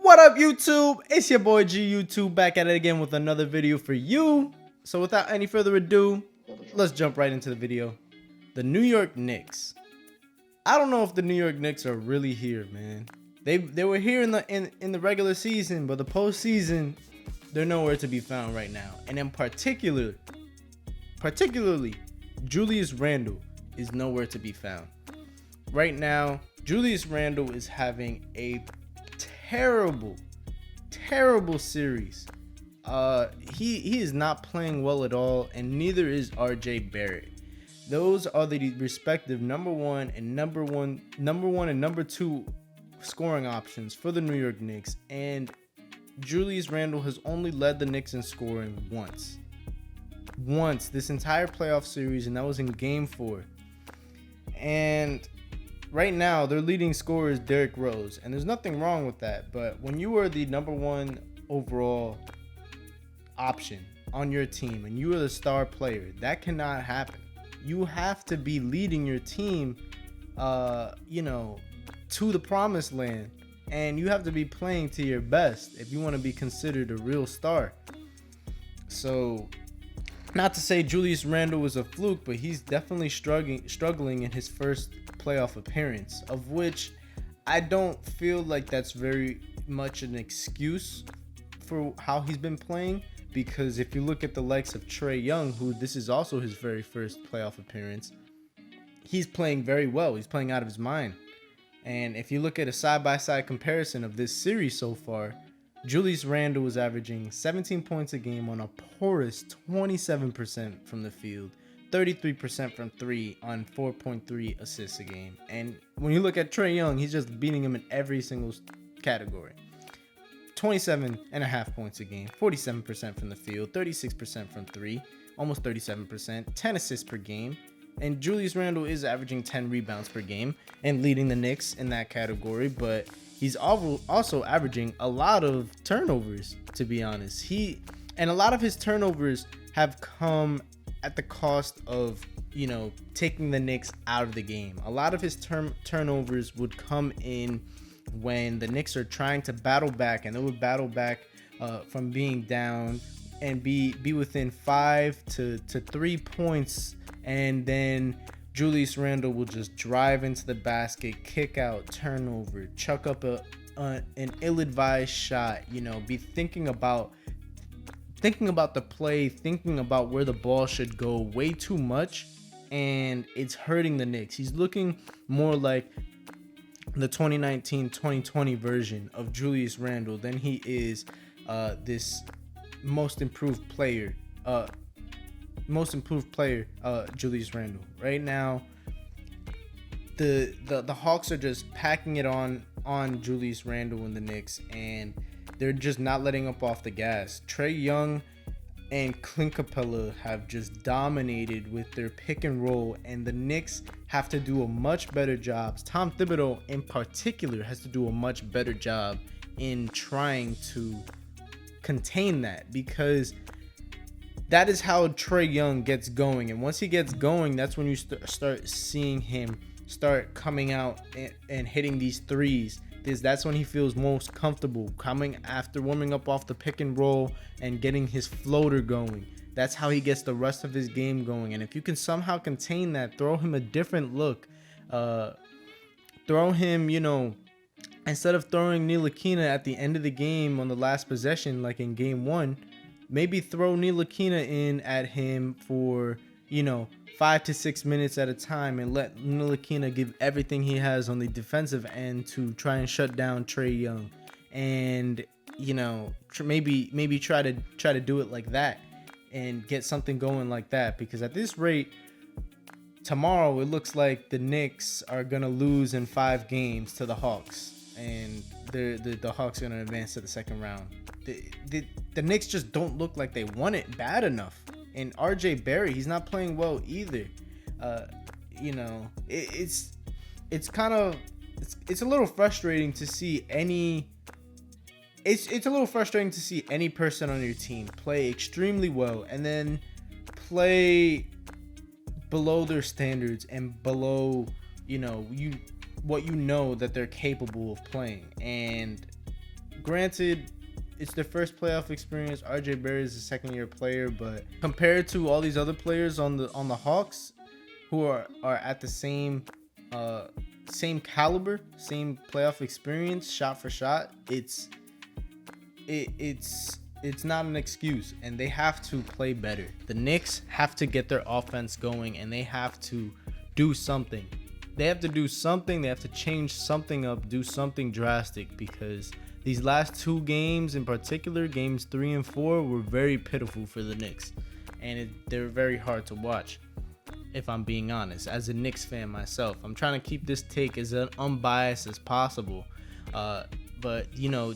What up, YouTube? It's your boy G YouTube back at it again with another video for you. So without any further ado, let's jump right into the video. The New York Knicks. I don't know if the New York Knicks are really here, man. They were here in the regular season, but the postseason, they're nowhere to be found right now. And in particularly, Julius Randle is nowhere to be found. Right now, Julius Randle is having a terrible series. He is not playing well at all, and neither is RJ Barrett. Those are the respective number one and number two scoring options for the New York Knicks, and Julius Randle has only led the Knicks in scoring once this entire playoff series, and that was in game 4. And right now, their leading scorer is Derrick Rose, and there's nothing wrong with that. But when you are the number one overall option on your team and you are the star player, that cannot happen. You have to be leading your team, to the promised land, and you have to be playing to your best if you want to be considered a real star. So, not to say Julius Randle was a fluke, but he's definitely struggling in his first playoff appearance, of which I don't feel like that's very much an excuse for how he's been playing, because if you look at the likes of Trae Young, who this is also his very first playoff appearance, he's playing very well. He's playing out of his mind. And if you look at a side-by-side comparison of this series so far, Julius Randle was averaging 17 points a game on a porous 27% from the field, 33% from 3 on 4.3 assists a game. And when you look at Trae Young, he's just beating him in every single category. 27.5 points a game, 47% from the field, 36% from 3, almost 37%, 10 assists per game. And Julius Randle is averaging 10 rebounds per game and leading the Knicks in that category, but he's also averaging a lot of turnovers, to be honest. And a lot of his turnovers have come at the cost of, taking the Knicks out of the game. A lot of his turnovers would come in when the Knicks are trying to battle back, and they would battle back from being down and be within 5 to 3 points, and then Julius Randle will just drive into the basket, kick out, turnover, chuck up an ill-advised shot, be thinking about the play, thinking about where the ball should go way too much, and it's hurting the Knicks. He's looking more like the 2019-2020 version of Julius Randle than he is this most improved player, Julius Randle. Right now, the Hawks are just packing it on Julius Randle and the Knicks, and they're just not letting up off the gas. Trae Young and Clint Capella have just dominated with their pick and roll, and the Knicks have to do a much better job. Tom Thibodeau in particular has to do a much better job in trying to contain that, because that is how Trae Young gets going. And once he gets going, that's when you start seeing him start coming out and hitting these threes. That's when he feels most comfortable, coming after warming up off the pick and roll and getting his floater going. That's how he gets the rest of his game going. And if you can somehow contain that, throw him a different look, throw him, instead of throwing Ntilikina at the end of the game on the last possession like in game 1, maybe throw Ntilikina in at him for 5 to 6 minutes at a time, and let Ntilikina give everything he has on the defensive end to try and shut down Trae Young, and maybe try to do it like that and get something going like that. Because at this rate, tomorrow it looks like the Knicks are gonna lose in 5 games to the Hawks, and the Hawks are gonna advance to the second round. The Knicks just don't look like they want it bad enough. And RJ Barrett, he's not playing well either. It's a little frustrating to see any. It's a little frustrating to see any person on your team play extremely well and then play below their standards and below what you know that they're capable of playing. And granted, it's their first playoff experience. RJ Barrett is a second-year player, but compared to all these other players on the Hawks, who are at the same caliber, same playoff experience, shot for shot, it's not an excuse, and they have to play better. The Knicks have to get their offense going, and they have to do something. They have to do something. They have to change something up, do something drastic, because these last two games in particular, games 3 and 4, were very pitiful for the Knicks, and they're very hard to watch. If I'm being honest, as a Knicks fan myself, I'm trying to keep this take as unbiased as possible. But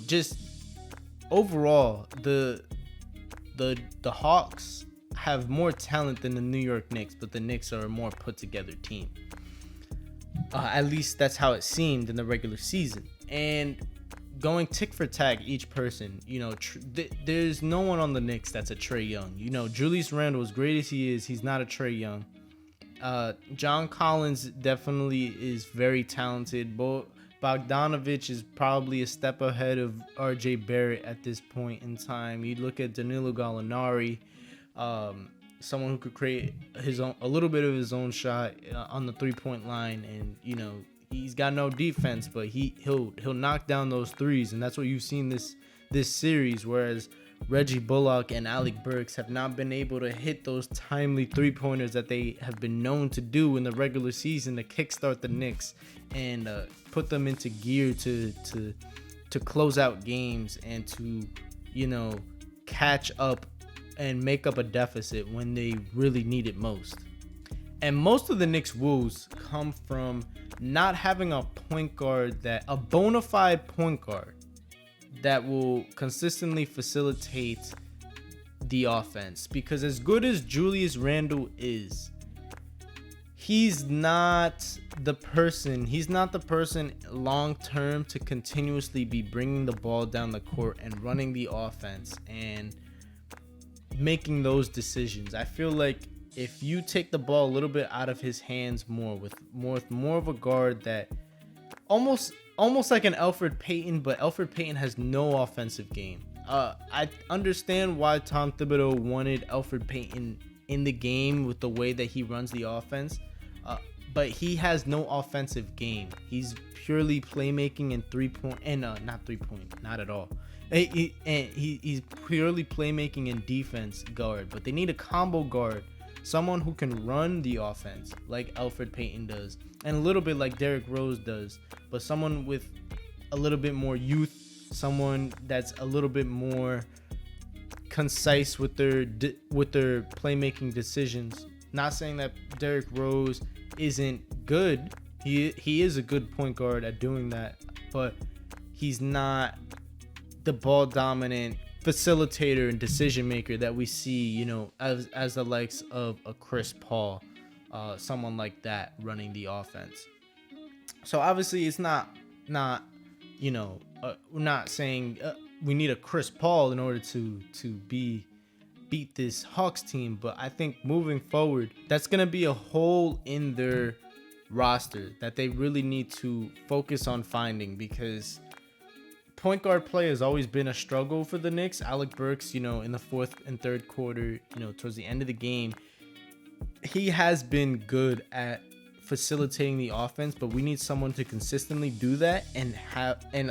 just overall, the Hawks have more talent than the New York Knicks, but the Knicks are a more put together team. At least that's how it seemed in the regular season. And going tick for tack, each person, there's no one on the Knicks that's a Trae Young. Julius Randle, as great as he is, he's not a Trae Young. John Collins definitely is very talented. Bogdanovich is probably a step ahead of RJ Barrett at this point in time. You look at Danilo Gallinari, someone who could create a little bit of his own shot on the 3-point line, and he's got no defense, but he'll knock down those threes, and that's what you've seen this series. Whereas Reggie Bullock and Alec Burks have not been able to hit those timely 3-pointers that they have been known to do in the regular season to kickstart the Knicks and put them into gear to close out games and to catch up and make up a deficit when they really need it most. And most of the Knicks' woes come from not having a bona fide point guard that will consistently facilitate the offense. Because as good as Julius Randle is, he's not the person long term to continuously be bringing the ball down the court and running the offense and making those decisions. I feel like if you take the ball a little bit out of his hands more of a guard that almost like an Elfrid Payton, but Elfrid Payton has no offensive game. I understand why Tom Thibodeau wanted Elfrid Payton in the game with the way that he runs the offense, but he has no offensive game. He's purely playmaking and not at all. He's purely playmaking and defense guard, but they need a combo guard, someone who can run the offense like Elfrid Payton does, and a little bit like Derrick Rose does, but someone with a little bit more youth, someone that's a little bit more concise with their playmaking decisions. Not saying that Derrick Rose isn't good. He is a good point guard at doing that, but he's not the ball dominant facilitator and decision maker that we see, as the likes of a Chris Paul, someone like that running the offense. So obviously it's not we're not saying we need a Chris Paul in order to beat this Hawks team, but I think moving forward, that's going to be a hole in their roster that they really need to focus on finding, because point guard play has always been a struggle for the Knicks. Alec Burks, in the fourth and third quarter, towards the end of the game, he has been good at facilitating the offense, but we need someone to consistently do that and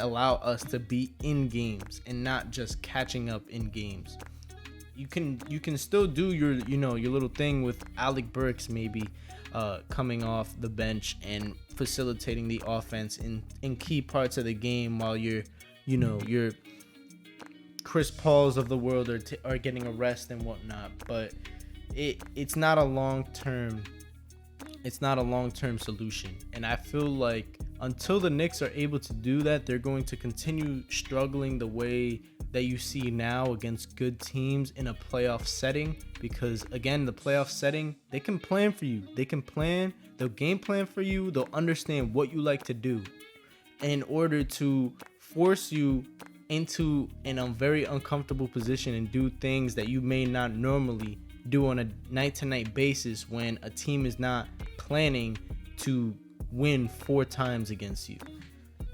allow us to be in games and not just catching up in games. You can still do your little thing with Alec Burks maybe coming off the bench and facilitating the offense in key parts of the game while your Chris Pauls of the world are getting a rest and whatnot. But it's not a long-term solution, and I feel like until the Knicks are able to do that, they're going to continue struggling the way that you see now against good teams in a playoff setting. Because again, the playoff setting, they can plan for you. They'll game plan for you. They'll understand what you like to do in order to force you into a very uncomfortable position and do things that you may not normally do on a night-to-night basis when a team is not planning to win 4 times against you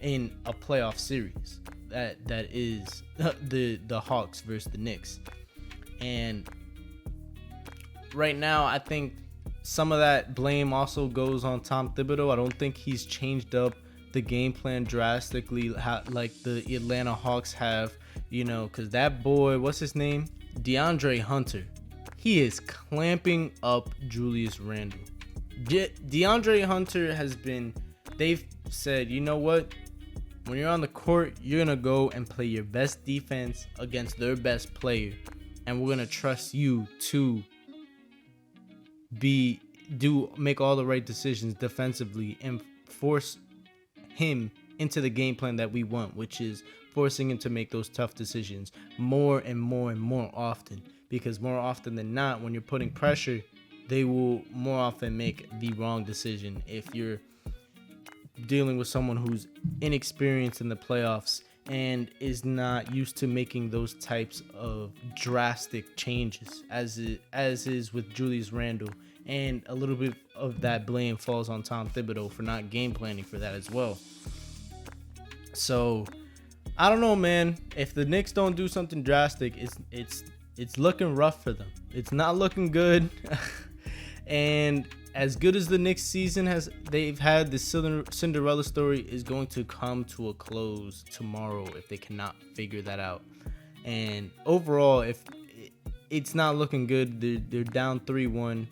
in a playoff series. that is the Hawks versus the Knicks. And right now, I think some of that blame also goes on Tom Thibodeau. I don't think he's changed up the game plan drastically like the Atlanta Hawks have, because that boy, what's his name? DeAndre Hunter. He is clamping up Julius Randle. DeAndre Hunter they've said, you know what? When you're on the court, you're going to go and play your best defense against their best player. And we're going to trust you to make all the right decisions defensively and force him into the game plan that we want, which is forcing him to make those tough decisions more and more and more often. Because more often than not, when you're putting pressure, they will more often make the wrong decision. If you're dealing with someone who's inexperienced in the playoffs and is not used to making those types of drastic changes, as is with Julius Randle, and a little bit of that blame falls on Tom Thibodeau for not game planning for that as well. So I don't know, man. If the Knicks don't do something drastic, it's looking rough for them. It's not looking good. And as good as the Knicks season they've had, the Cinderella story is going to come to a close tomorrow if they cannot figure that out. And overall, if it's not looking good, they're down 3-1.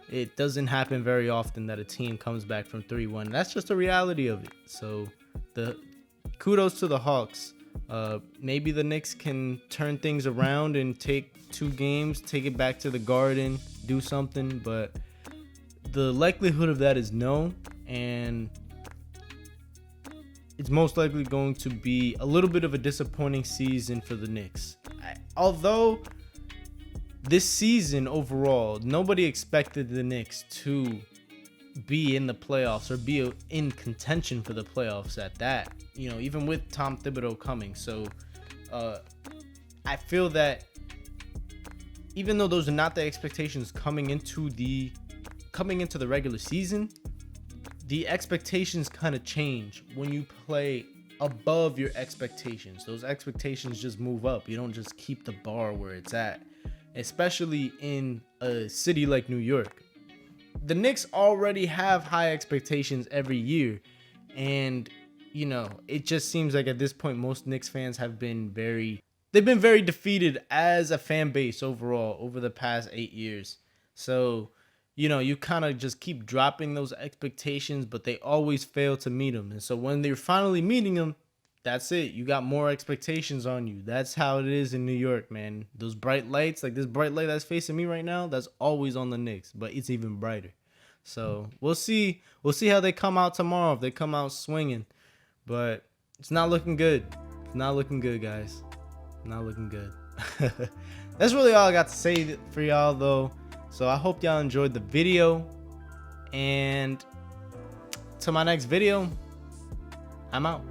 It doesn't happen very often that a team comes back from 3-1. That's just the reality of it. So the kudos to the Hawks. Maybe the Knicks can turn things around and take 2 games, take it back to the Garden, do something, but the likelihood of that is no, and it's most likely going to be a little bit of a disappointing season for the Knicks. Although this season overall, nobody expected the Knicks to be in the playoffs or be in contention for the playoffs at that, even with Tom Thibodeau coming. So I feel that even though those are not the expectations coming into the regular season, the expectations kind of change when you play above your expectations. Those expectations just move up. You don't just keep the bar where it's at, especially in a city like New York. The Knicks already have high expectations every year, and it just seems like at this point most Knicks fans have been very defeated as a fan base overall over the past 8 years. So you kind of just keep dropping those expectations, but they always fail to meet them. And so when they're finally meeting them, that's it. You got more expectations on you. That's how it is in New York, man. Those bright lights, like this bright light that's facing me right now, that's always on the Knicks, but it's even brighter. So we'll see. We'll see how they come out tomorrow, if they come out swinging. But it's not looking good. It's not looking good, guys. Not looking good. That's really all I got to say for y'all, though. So I hope y'all enjoyed the video. And to my next video, I'm out.